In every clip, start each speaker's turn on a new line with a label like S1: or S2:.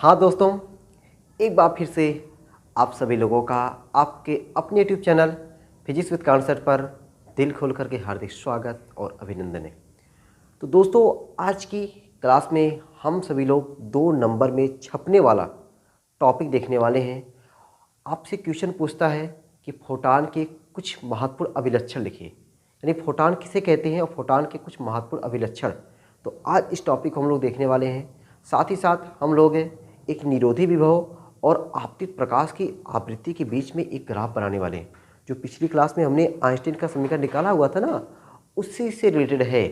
S1: हाँ दोस्तों, एक बार फिर से आप सभी लोगों का आपके अपने YouTube channel physics with concept पर दिल खोल करके हार्दिक स्वागत और अभिनंदन है। तो दोस्तों, आज की क्लास में हम सभी लोग 2 नंबर में छपने वाला टॉपिक देखने वाले हैं। आपसे क्वेश्चन पूछता है कि फोटान के कुछ महत्वपूर्ण अभिलक्षण लिखिए, यानी फोटान किसे कहते हैं और फोटान के कुछ महत्वपूर्ण अभिलक्षण। तो आज इस टॉपिक को हम लोग देखने वाले हैं। साथ ही साथ हम लोग एक निरोधी विभव और आपतित प्रकाश की आवृत्ति के बीच में एक ग्राफ बनाने वाले हैं। जो पिछली क्लास में हमने आइंस्टीन का समीकरण निकाला हुआ था ना, उसी से रिलेटेड है।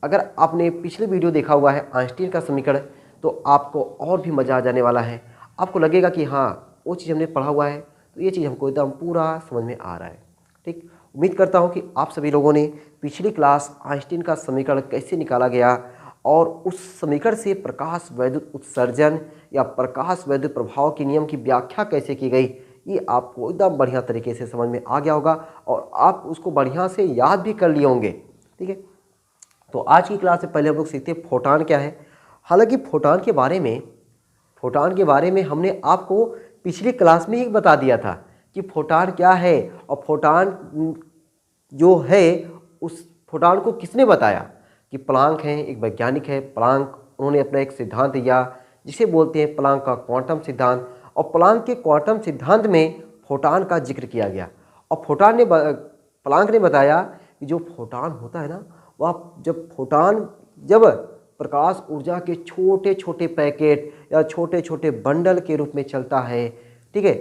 S1: अगर आपने पिछले वीडियो देखा हुआ है आइंस्टीन का समीकरण, तो आपको और भी मज़ा आ जाने वाला है। आपको लगेगा कि हाँ, वो चीज़ हमने पढ़ा हुआ है, तो ये चीज़ हमको एकदम पूरा समझ में आ रहा है। ठीक, उम्मीद करता हूँ कि आप सभी लोगों ने पिछली क्लास आइंस्टीन का समीकरण कैसे निकाला गया और उस समीकरण से प्रकाश वैद्युत उत्सर्जन या प्रकाश वैद्युत प्रभाव के नियम की व्याख्या कैसे की गई, ये आपको एकदम बढ़िया तरीके से समझ में आ गया होगा और आप उसको बढ़िया से याद भी कर लिए होंगे। ठीक है, तो आज की क्लास से पहले हम लोग सीखते हैं फोटान क्या है। हालांकि फोटान के बारे में हमने आपको पिछली क्लास में ही बता दिया था कि फोटान क्या है और फोटान जो है उस फोटान को किसने बताया कि प्लांक है, एक वैज्ञानिक है प्लांक। उन्होंने अपना एक सिद्धांत दिया जिसे बोलते हैं प्लांक का क्वांटम सिद्धांत, और प्लांक के क्वांटम सिद्धांत में फोटान का जिक्र किया गया। और प्लांक ने बताया कि जो फोटान होता है ना, वह जब प्रकाश ऊर्जा के छोटे छोटे पैकेट या छोटे छोटे बंडल के रूप में चलता है, ठीक है,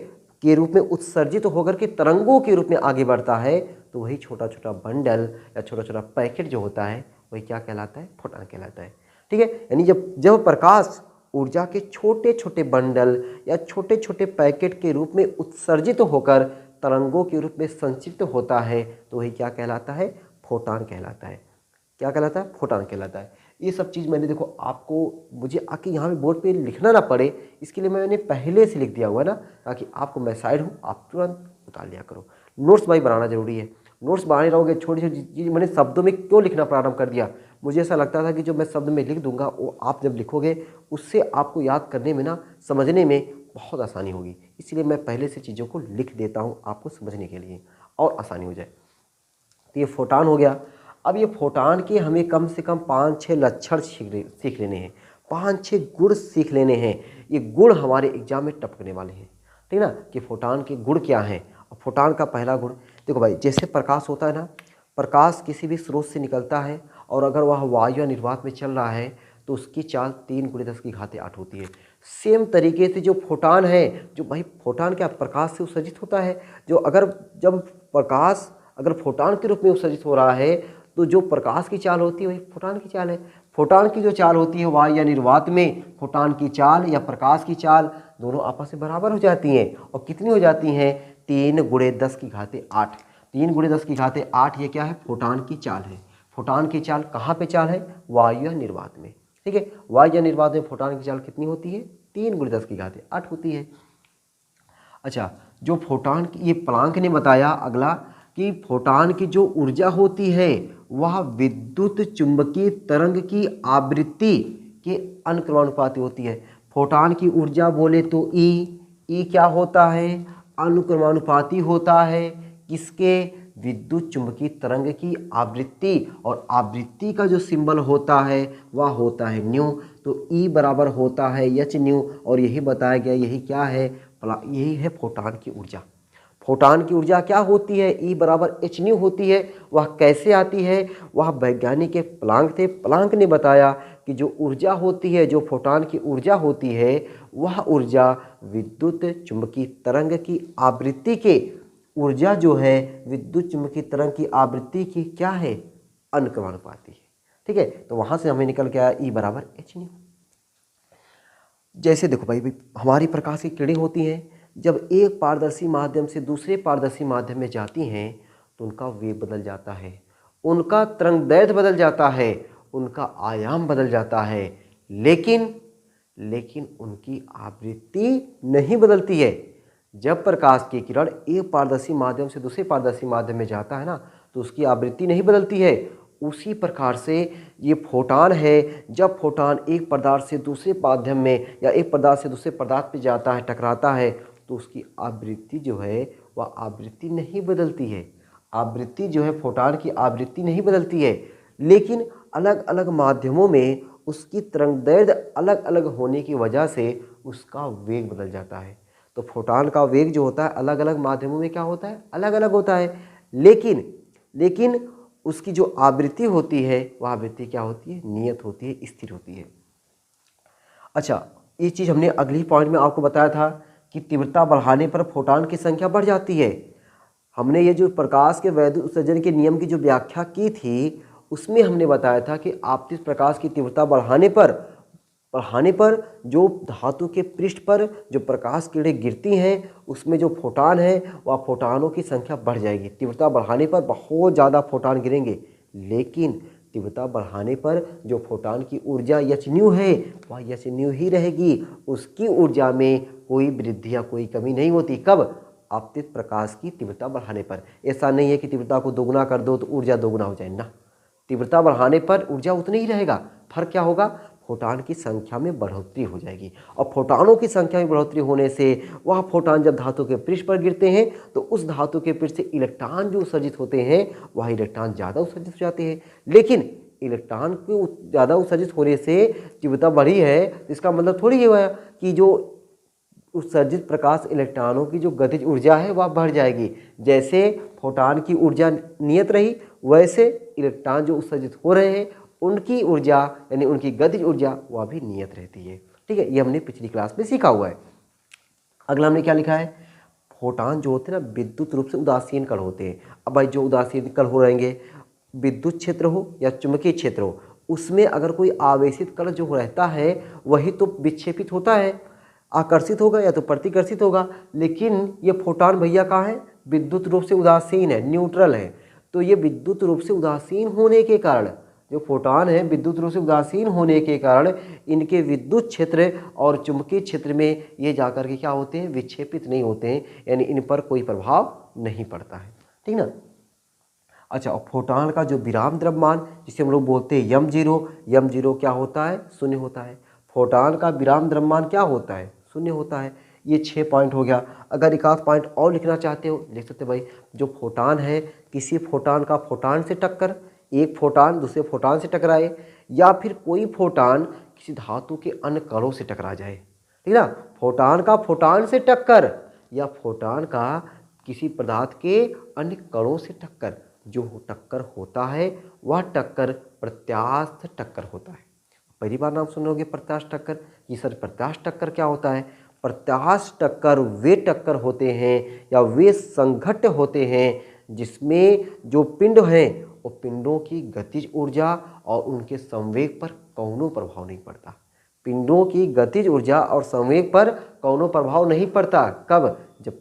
S1: के रूप में उत्सर्जित होकर के तरंगों के रूप में आगे बढ़ता है, तो वही छोटा छोटा बंडल या छोटा छोटा पैकेट जो होता है वही क्या कहलाता है, फोटान कहलाता है। ठीक है, यानी जब प्रकाश ऊर्जा के छोटे छोटे बंडल या छोटे छोटे पैकेट के रूप में उत्सर्जित होकर तरंगों के रूप में संचित होता है, तो वही क्या कहलाता है, फोटान कहलाता है। क्या कहलाता है, फोटान कहलाता है। ये सब चीज़ मैंने देखो आपको, मुझे आके यहाँ पे बोर्ड पे लिखना ना पड़े, इसके लिए मैंने पहले से लिख दिया हुआ है ना, ताकि आपको मैं साइड हूँ, आप तुरंत उतार लिया करो। नोट्स भाई बनाना जरूरी है। नोट्स बनाने रहोगे, छोटी छोटी चीज़ मैंने शब्दों में क्यों लिखना प्रारंभ कर दिया, मुझे ऐसा लगता था कि जो मैं शब्द में लिख दूंगा वो आप जब लिखोगे उससे आपको याद करने में ना, समझने में बहुत आसानी होगी। इसलिए मैं पहले से चीज़ों को लिख देता हूँ आपको समझने के लिए और आसानी हो जाए। तो ये फोटान हो गया। अब ये फोटान के हमें कम से कम 5-6 लक्षण सीख लेने हैं, 5-6 गुण सीख लेने हैं। ये गुण हमारे एग्जाम में टपकने वाले हैं, ठीक ना, कि फोटान के गुण क्या हैं। और फोटान का पहला गुण देखो भाई, जैसे प्रकाश होता है ना, प्रकाश किसी भी स्रोत से निकलता है और अगर वह वायु या निर्वात में चल रहा है तो उसकी चाल 3 × 10⁸ होती है। सेम तरीके से जो फोटान है, जो भाई फोटान क्या प्रकाश से उत्सर्जित होता है, जब प्रकाश अगर फोटान के रूप में उत्सर्जित हो रहा है, तो जो प्रकाश की चाल होती है वही फोटान की चाल है। फोटान की जो चाल होती है वायु या निर्वात में, फोटान की चाल या प्रकाश की चाल दोनों आपस में बराबर हो जाती हैं। और कितनी हो जाती हैं, 3 × 10⁸। 3 × 10⁸, ये क्या है, फोटान की चाल है। फोटान की चाल कहाँ पे चाल है, वायु या निर्वात में। ठीक है, वायु या निर्वात में फोटान की चाल कितनी होती है, 3 × 10⁸ होती है। अच्छा, जो फोटान की, ये प्लांक ने बताया अगला कि फोटान की जो ऊर्जा होती है वह विद्युत चुंबकीय तरंग की आवृत्ति के अनुक्रमानुपाती होती है। फोटान की ऊर्जा बोले तो ई क्या होता है, अनुक्रमानुपाती होता है किसके, विद्युत चुंबकीय तरंग की आवृत्ति। और आवृत्ति का जो सिंबल होता है वह होता है न्यू, तो ई बराबर होता है एच न्यू। और यही बताया गया, यही क्या है, यही है फोटान की ऊर्जा। फोटान की ऊर्जा क्या होती है, ई बराबर एच न्यू होती है। वह कैसे आती है, वह वैज्ञानिक के प्लांक थे। प्लांक ने बताया कि जो ऊर्जा होती है, जो फोटान की ऊर्जा होती है, वह ऊर्जा विद्युत चुंबकीय तरंग की आवृत्ति के, ऊर्जा जो है विद्युत चुंबकीय तरंग की आवृत्ति की क्या है, अनुक्रमानुपाती है। ठीक है, तो वहां से हमें निकल के आया ई बराबर एच न्यू। जैसे देखो भाई, हमारी प्रकाश की किरणें होती हैं, जब एक पारदर्शी माध्यम से दूसरे पारदर्शी माध्यम में जाती हैं तो उनका वेग बदल जाता है, उनका तरंगदैर्घ्य बदल जाता है, उनका आयाम बदल जाता है, लेकिन उनकी आवृत्ति नहीं बदलती है। जब प्रकाश की किरण एक पारदर्शी माध्यम से दूसरे पारदर्शी माध्यम में जाता है ना, तो उसकी आवृत्ति नहीं बदलती है, उसी प्रकार से ये फोटान है, जब फोटान एक पदार्थ से दूसरे माध्यम में या एक पदार्थ से दूसरे पदार्थ पे जाता है, टकराता है, तो उसकी आवृत्ति जो है वह आवृत्ति नहीं बदलती है। आवृत्ति जो है फोटान की आवृत्ति नहीं बदलती है, लेकिन अलग अलग माध्यमों में उसकी तरंगदैर्घ्य अलग अलग होने की वजह से उसका वेग बदल जाता है। तो फोटान का वेग जो होता है अलग अलग माध्यमों में क्या होता है, अलग अलग होता है, लेकिन उसकी जो आवृत्ति होती है वह आवृत्ति क्या होती है, नियत होती है, स्थिर होती है। अच्छा, ये चीज़ हमने अगली पॉइंट में आपको बताया था कि तीव्रता बढ़ाने पर फोटान की संख्या बढ़ जाती है। हमने ये जो प्रकाश के वैद्युत उत्सर्जन के नियम की जो व्याख्या की थी, उसमें हमने बताया था कि आपतित प्रकाश की तीव्रता बढ़ाने पर जो धातु के पृष्ठ पर जो प्रकाश किरणें गिरती हैं, उसमें जो फोटान है वह फोटानों की संख्या बढ़ जाएगी। तीव्रता बढ़ाने पर बहुत ज़्यादा फोटान गिरेंगे, लेकिन तीव्रता बढ़ाने पर जो फोटान की ऊर्जा एचन्यू है वह एचन्यू ही रहेगी। उसकी ऊर्जा में कोई वृद्धि या कोई कमी नहीं होती। कब? आपतित प्रकाश की तीव्रता बढ़ाने पर। ऐसा नहीं है कि तीव्रता को दोगुना कर दो तो ऊर्जा दोगुना हो जाए ना, तीव्रता बढ़ाने पर ऊर्जा उतनी ही रहेगा। फर्क क्या होगा? फोटान की संख्या में बढ़ोतरी हो जाएगी, और फोटानों की संख्या में बढ़ोतरी होने से वह फोटान जब धातु के पृष्ठ पर गिरते हैं तो उस धातु के पृष्ठ से इलेक्ट्रॉन जो उत्सर्जित होते हैं वह इलेक्ट्रॉन ज़्यादा उत्सर्जित हो जाते हैं। लेकिन इलेक्ट्रॉन को ज़्यादा उत्सर्जित होने से तीव्रता बढ़ी है, तो इसका मतलब थोड़ी ये हुआ कि जो उत्सर्जित प्रकाश इलेक्ट्रॉनों की जो गतिज ऊर्जा है वह बढ़ जाएगी। जैसे फोटान की ऊर्जा नियत रही, वैसे इलेक्ट्रॉन जो उत्सर्जित हो रहे हैं उनकी ऊर्जा यानी उनकी गतिज ऊर्जा वह भी नियत रहती है। ठीक है, ये हमने पिछली क्लास में सीखा हुआ है। अगला हमने क्या लिखा है? फोटान जो होते हैं ना विद्युत रूप से उदासीन कण होते हैं। अब भाई जो उदासीन कण हो रहेंगे, विद्युत क्षेत्र हो या चुंबकीय क्षेत्र हो, उसमें अगर कोई आवेशित कण जो रहता है वही तो विक्षेपित होता है, आकर्षित होगा या तो प्रतिकर्षित होगा। लेकिन ये फोटान भैया कहाँ है? विद्युत रूप से उदासीन है, न्यूट्रल है। तो ये विद्युत रूप से उदासीन होने के कारण, जो फोटान है विद्युत रूप से उदासीन होने के कारण इनके विद्युत क्षेत्र और चुंबकीय क्षेत्र में ये जाकर के क्या होते हैं? विक्षेपित नहीं होते हैं, यानी इन पर कोई प्रभाव नहीं पड़ता है। ठीक ना? अच्छा, और फोटान का जो विराम द्रव्यमान जिसे हम लोग बोलते हैं यम जीरो क्या होता है? शून्य होता है। फोटान का विराम द्रव्यमान क्या होता है? शून्य होता है। ये 6 पॉइंट हो गया। अगर एक आध पॉइंट और लिखना चाहते हो लिख सकते भाई। जो फोटान है, किसी फोटान का फोटान से टक्कर, एक फोटान दूसरे फोटान से टकराए, या फिर कोई फोटान किसी धातु के अन्य कणों से टकरा जाए। ठीक ना? फोटान का फोटान से टक्कर या फोटान का किसी पदार्थ के अन्य कणों से टक्कर, जो टक्कर होता है वह टक्कर प्रत्यास्थ टक्कर होता है। पहली बार नाम सुनोगे प्रत्यास्थ टक्कर। ये सर प्रत्यास्थ टक्कर क्या होता है? प्रत्यास्थ टक्कर वे टक्कर होते हैं या वे संघट्ट होते हैं जिसमें जो पिंड हैं वो पिंडों की गतिज ऊर्जा और उनके संवेग पर कौनो प्रभाव नहीं पड़ता। पिंडों की गतिज ऊर्जा और संवेग पर कौनो प्रभाव नहीं पड़ता। कब? जब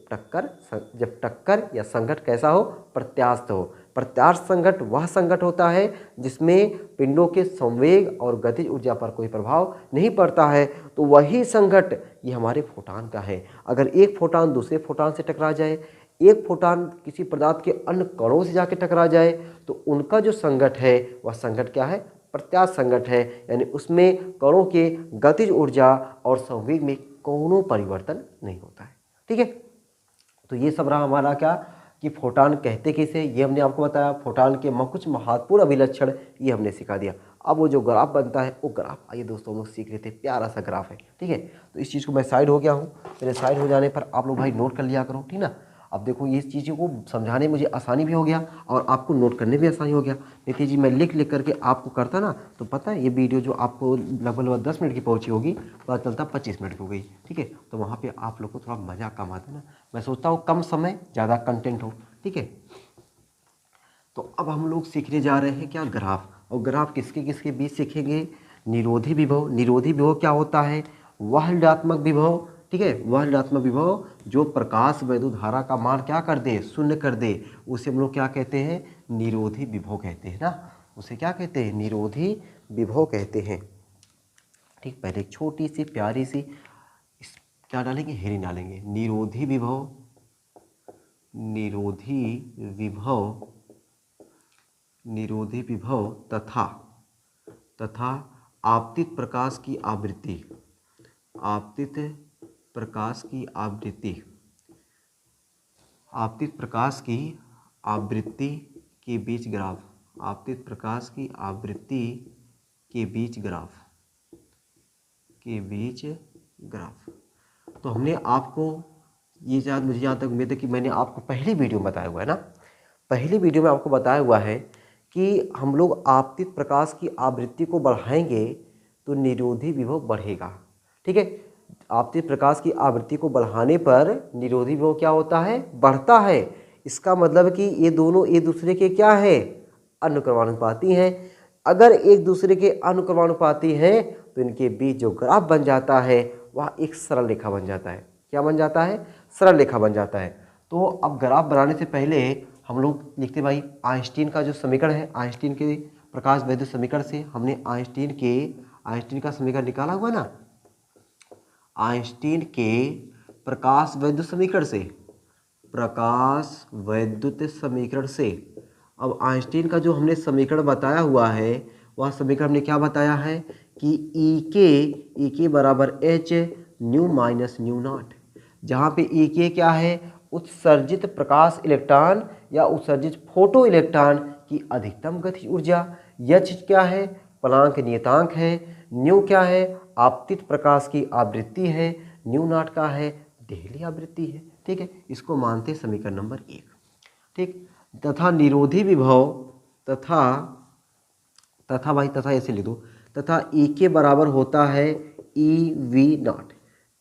S1: टक्कर या संघट्ट कैसा हो? प्रत्यास्थ हो। प्रत्यास्थ संघट्ट वह संघट्ट होता है जिसमें पिंडों के संवेग और गतिज ऊर्जा पर कोई प्रभाव नहीं पड़ता है, तो वही संघट्ट ये हमारे फोटान का है। अगर एक फोटान दूसरे फोटान से टकरा जाए, एक फोटान किसी पदार्थ के अन्य कणों से जाके टकरा जाए, तो उनका जो संघट्ट है वह संघट्ट क्या है? प्रत्यास्थ संघट्ट है, यानी उसमें कणों के गतिज ऊर्जा और संवेग में कोनो परिवर्तन नहीं होता है। ठीक है, तो ये सब रहा हमारा क्या कि फोटान कहते किसे, ये हमने आपको बताया। फोटान के कुछ महत्वपूर्ण अभिलक्षण ये हमने सिखा दिया। अब वो जो ग्राफ बनता है वो ग्राफ, आइए दोस्तों हम लोग सीख रहे थे, प्यारा सा ग्राफ है। ठीक है, तो इस चीज़ को मैं साइड हो गया हूँ, मेरे साइड हो जाने पर आप लोग भाई नोट कर लिया करो। ठीक ना? अब देखो ये चीज़ों को समझाने मुझे आसानी भी हो गया और आपको नोट करने भी आसानी हो गया। नहीं जी मैं लिख करके आपको करता ना तो पता है ये वीडियो जो आपको लगभग 10 मिनट की पहुंची होगी, पता चलता 25 मिनट की हो गई। ठीक है, तो वहाँ पे आप लोग को थोड़ा मज़ा कम आता है ना। मैं सोचता हूँ कम समय ज़्यादा कंटेंट हो। ठीक है, तो अब हम लोग सीखने जा रहे हैं क्या? ग्राफ। और ग्राफ किसके किसके बीच सीखेंगे? निरोधी विभव। निरोधी विभव क्या होता है? वह ऋणात्मक विभव। ठीक है, वह ऋणात्मक विभव जो प्रकाश वैद्युत धारा का मान क्या कर दे? शून्य कर दे, उसे हम लोग क्या कहते हैं? निरोधी विभव कहते हैं ना। उसे क्या कहते हैं? निरोधी विभव कहते हैं। ठीक, पहले एक छोटी सी प्यारी सी क्या डालेंगे? हेरी डालेंगे। निरोधी विभव, निरोधी विभव निरोधी विभव तथा आपतित प्रकाश की आवृत्ति, आपतित प्रकाश की आवृत्ति, आपतित प्रकाश की आवृत्ति के बीच ग्राफ, आपतित प्रकाश की आवृत्ति के बीच ग्राफ, तो हमने आपको ये शायद मुझे यहाँ तक उम्मीद है कि मैंने आपको पहली वीडियो में बताया हुआ है ना, पहली वीडियो में आपको बताया हुआ है कि हम लोग आपतित प्रकाश की आवृत्ति को बढ़ाएंगे तो निरोधी विभव बढ़ेगा। ठीक है, आपतित प्रकाश की आवृत्ति को बढ़ाने पर निरोधी विभव क्या होता है, बढ़ता है। इसका मतलब कि ये दोनों एक दूसरे के क्या है, अनुक्रमानुपाती हैं। अगर एक दूसरे के अनुक्रमानुपाती हैं तो इनके बीच जो ग्राफ बन जाता है वह एक सरल रेखा बन जाता है। क्या बन जाता है, सरल रेखा बन जाता है। तो अब ग्राफ बनाने से पहले हम लोग लिखते भाई आइंस्टीन का जो समीकरण है, आइंस्टीन के प्रकाश वैद्युत समीकरण से हमने आइंस्टीन का समीकरण निकाला हुआ ना, आइंस्टीन के प्रकाश वैद्युत समीकरण से, प्रकाश वैद्युत समीकरण से। अब आइंस्टीन का जो हमने समीकरण बताया हुआ है वह समीकरण हमने क्या बताया है कि ई के बराबर H new minus new not, जहाँ पे ई के क्या है, उत्सर्जित प्रकाश इलेक्ट्रॉन या उत्सर्जित फोटो इलेक्ट्रॉन की अधिकतम गतिज ऊर्जा, एच क्या है, प्लांक नियतांक है, न्यू क्या है, आपतित प्रकाश की आवृत्ति है, न्यू नॉट का है, देहली आवृत्ति है। ठीक है, इसको मानते समीकरण नंबर 1। ठीक, तथा निरोधी विभव तथा भाई तथा ऐसे लिख दो, तथा ई के बराबर होता है E V not.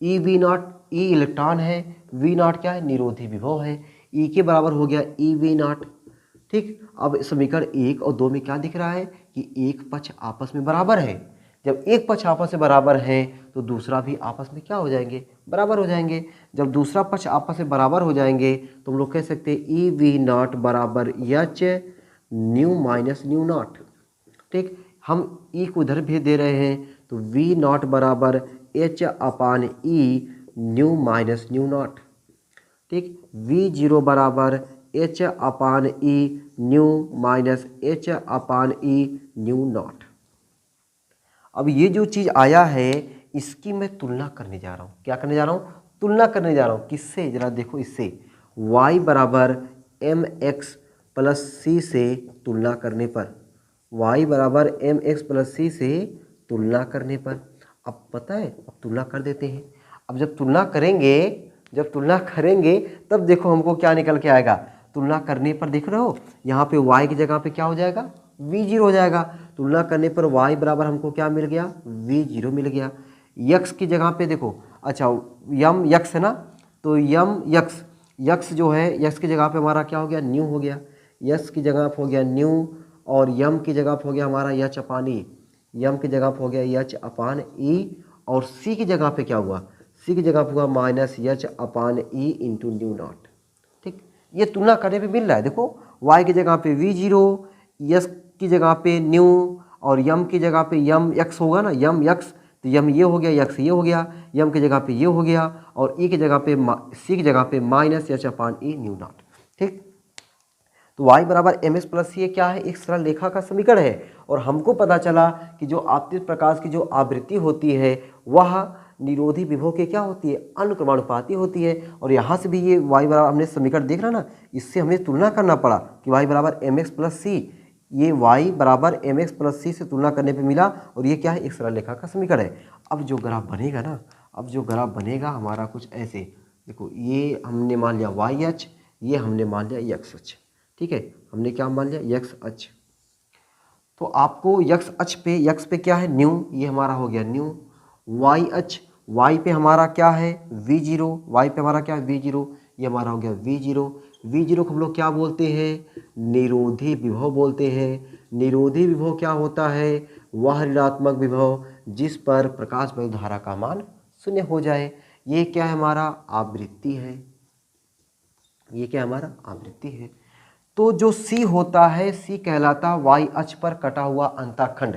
S1: E V not, E electron है, वी नॉट क्या है, निरोधी विभव है। ई के बराबर हो गया ई वी नॉट। ठीक, अब समीकरण 1 और 2 में क्या दिख रहा है कि एक पक्ष आपस में बराबर है। जब एक पक्ष आपस में बराबर है तो दूसरा भी आपस में क्या हो जाएंगे, बराबर हो जाएंगे। जब दूसरा पक्ष आपस में बराबर हो जाएंगे तो हम लोग कह सकते हैं ई वी नॉट बराबर H new minus new not. ठीक, हम ई को उधर भी दे रहे हैं तो वी नॉट बराबर H upon E new minus new not. ठीक, वी जीरो बराबर H upon E new minus H upon E new not. अब ये जो चीज़ आया है इसकी मैं तुलना करने जा रहा हूँ। क्या करने जा रहा हूँ, तुलना करने जा रहा हूँ। किससे, जरा देखो इससे, y बराबर एम एक्स प्लस सी से तुलना करने पर, y बराबर एम एक्स प्लस सी से तुलना करने पर। अब पता है, अब तुलना कर देते हैं। अब जब तुलना करेंगे तब देखो हमको क्या निकल के आएगा। तुलना करने पर देख रहे हो यहाँ पे y की जगह पे क्या हो जाएगा, v0 हो जाएगा। तुलना करने पर y बराबर हमको क्या मिल गया, v0 मिल गया। x की जगह पे देखो, अच्छा यम यक्स है ना, तो यम यक्स जो है, यक्स की जगह पे हमारा क्या हो गया, न्यू हो गया। यक्स की जगह पे हो गया न्यू और यम की जगह पे हो गया हमारा एच अपान ई, यम की जगह पे हो गया एच अपान ई, और सी की जगह पे क्या हुआ, सी की जगह पे हुआ minus H upon E into new not. ठीक, ये तुलना करने पे मिल रहा है। देखो y की जगह पे v0, यस की जगह पे न्यू, और यम की जगह पे यम यक्स होगा ना, यम यक्स, तो यम ये हो गया, यक्स ये हो गया, यम की जगह पे ये हो गया, और ई की जगह पे सी की जगह पे minus H upon E new not. ठीक, तो y बराबर एम एक्स प्लस सी क्या है, एक सरल रेखा का समीकरण है। और हमको पता चला कि जो आपतित प्रकाश की जो आवृत्ति होती है वह निरोधी विभव के क्या होती है, अनुक्रमानुपाती होती है। और यहाँ से भी ये y बराबर हमने समीकरण देख रहा ना, इससे हमें तुलना करना पड़ा कि y बराबर एम एक्स प्लस सी, ये y बराबर एम एक्स प्लस सी से तुलना करने पे मिला, और ये क्या है, एक सरल रेखा का समीकरण है। अब जो ग्राफ बनेगा ना, अब जो ग्राफ बनेगा हमारा कुछ ऐसे, देखो ये हमने मान लिया वाई अक्ष, ये हमने मान लिया एक्स अक्ष। ठीक है, हमने क्या मान लिया, एक्स अक्ष। तो आपको एक्स अक्ष पे, एक्स पे क्या है, न्यू, ये हमारा हो गया न्यू। वाई अक्ष, वाई पे हमारा क्या है, v0, वाई पे हमारा क्या है, v0, ये हमारा हो गया v0। v0 को हम लोग क्या बोलते हैं, निरोधी विभव बोलते हैं। निरोधी विभव क्या होता है, वह ऋणात्मक विभव जिस पर प्रकाश वैद्युत धारा का मान 0 हो जाए। ये क्या है, हमारा आवृत्ति है, ये क्या हमारा आवृत्ति है। तो जो C होता है, C कहलाता y अक्ष पर कटा हुआ अंतःखंड।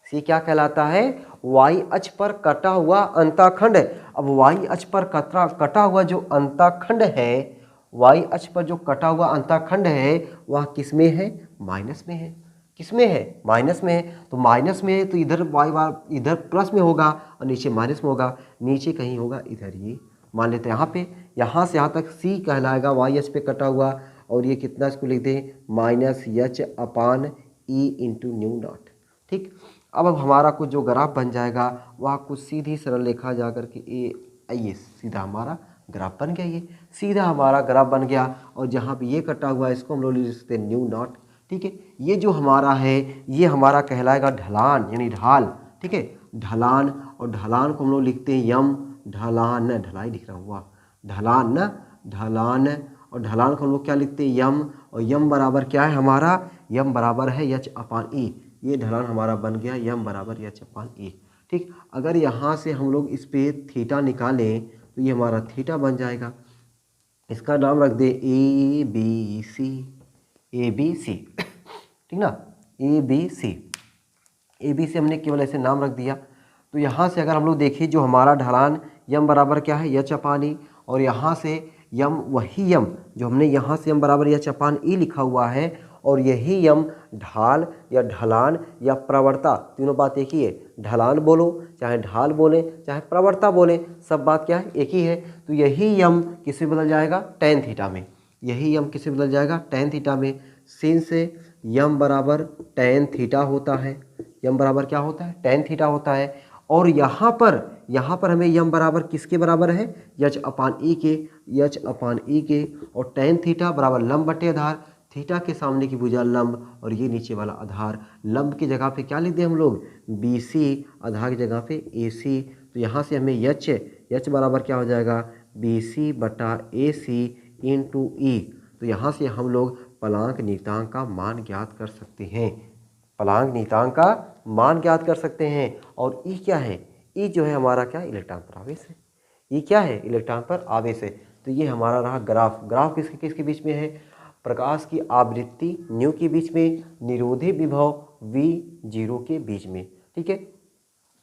S1: C क्या कहलाता है, y अक्ष पर कटा हुआ अंतःखंड। अब y अक्ष पर कटा हुआ जो अंतःखंड है, y अक्ष पर जो कटा हुआ अंतःखंड है वह किस में है, माइनस में है। किस में है? माइनस में है। तो माइनस में है तो इधर वाई बार इधर प्लस में होगा और नीचे माइनस में होगा, नीचे कहीं होगा इधर। ये मान लेते हैं यहाँ पे, यहाँ से यहाँ तक सी कहलाएगा वाई एच पे कटा हुआ, और ये कितना इसको लिख दें minus H upon E into new not. ठीक, अब हमारा कुछ जो ग्राफ बन जाएगा वह कुछ सीधी सरल रेखा जा करके ये सीधा हमारा ग्राफ बन गया। ये सीधा हमारा ग्राफ बन गया, और जहाँ पे ये कटा हुआ है इसको हम लोग लिख सकते हैं न्यू नॉट। ठीक है, ये जो हमारा है ये हमारा कहलाएगा ढलान यानी ढाल। ठीक है, ढलान, और ढलान को हम लोग लिखते हैं यम, ढलान, ढलाई लिख रहा हुआ, ढलान ना, ढलान, और ढलान को हम लोग क्या लिखते हैं यम, और यम बराबर क्या है हमारा, यम बराबर है एच अपान ई। ये ढलान हमारा बन गया यम बराबर एच अपान ई। ठीक, अगर यहाँ से हम लोग इस पे थीटा निकालें तो ये हमारा थीटा बन जाएगा। इसका नाम रख दे A B C, A B C. ठीक ना, A B C, A B C हमने केवल ऐसे नाम रख दिया। तो यहाँ से अगर हम लोग देखें जो हमारा ढलान यम बराबर क्या है एच अपान ई, और यहाँ से यम वही यम जो हमने यहाँ से यम बराबर एच अपान ई लिखा हुआ है, और यही यम ढाल या ढलान या प्रवणता, तीनों बात एक ही है। ढलान बोलो चाहे ढाल बोले चाहे प्रवणता बोले, सब बात क्या है एक ही है। तो यही यम किसमें बदल जाएगा टैन थीटा में, यही यम किसमें बदल जाएगा टैन थीटा में। sin से यम बराबर टैन थीटा होता है, यम बराबर क्या होता है टैन थीटा होता है। और यहाँ पर हमें यम बराबर किसके बराबर है एच अपान ई के, एच अपान ई के, और टैन थीटा बराबर लंब बटे आधार, थीटा के सामने की भुजा लंब और ये नीचे वाला आधार। लंब की जगह पे क्या लिख दें हम लोग बी सी, आधार की जगह पे ए सी। तो यहाँ से हमें एच बराबर क्या हो जाएगा बी सी बटा ए सी इंटू ई। तो यहाँ से हम लोग प्लांक नियतांक का मान ज्ञात कर सकते हैं, प्लांक नियतांक का मान ज्ञात कर सकते हैं। और ई क्या है, ई जो है हमारा क्या इलेक्ट्रॉन पर आवेश है, ई क्या है इलेक्ट्रॉन पर आवेश है। तो ये हमारा रहा ग्राफ, ग्राफ किसके किसके बीच में है, प्रकाश की आवृत्ति न्यू के बीच में, निरोधी विभव V0 के बीच में। ठीक है,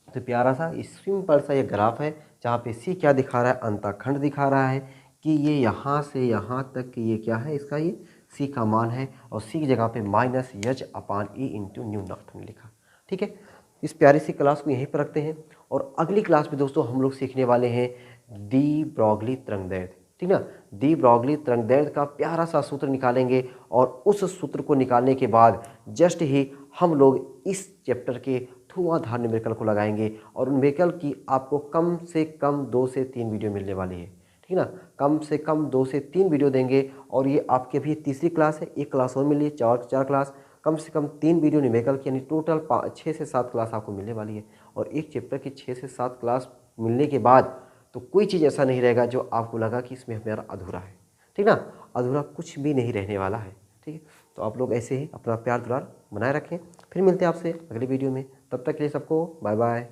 S1: तो प्यारा सा सिंपल सा ये ग्राफ है, जहाँ पे सी क्या दिखा रहा है अंतःखंड दिखा रहा है कि ये यहाँ से यहाँ तक कि ये क्या है इसका ये सी का मान है, और सी की जगह पे minus H upon E into new not हमने लिखा। ठीक है, इस प्यारी सी क्लास को यहीं पर रखते हैं, और अगली क्लास में दोस्तों हम लोग सीखने वाले हैं डी ब्रॉगली तरंगदैर्घ्य। ठीक ना, डी ब्रॉगली तरंगदैर्घ्य का प्यारा सा सूत्र निकालेंगे, और उस सूत्र को निकालने के बाद जस्ट ही हम लोग इस चैप्टर के धुआंधार न्यूमेरिकल को लगाएंगे, और उन न्यूमेरिकल की आपको कम से कम 2 से 3 वीडियो मिलने वाली है। ठीक ना, कम से कम 2 से 3 वीडियो देंगे, और ये आपके अभी तीसरी क्लास है, एक क्लास और मिली है, चार क्लास, कम से कम 3 वीडियो न्यूमेरिकल की, यानी टोटल 6 से 7 क्लास आपको मिलने वाली है। और एक चैप्टर की 6 से 7 क्लास मिलने के बाद तो कोई चीज़ ऐसा नहीं रहेगा जो आपको लगा कि इसमें हमारा अधूरा है। ठीक ना, अधूरा कुछ भी नहीं रहने वाला है। ठीक है, तो आप लोग ऐसे ही अपना प्यार दुलार बनाए रखें। फिर मिलते हैं आपसे अगली वीडियो में, तब तक के लिए सबको बाय बाय।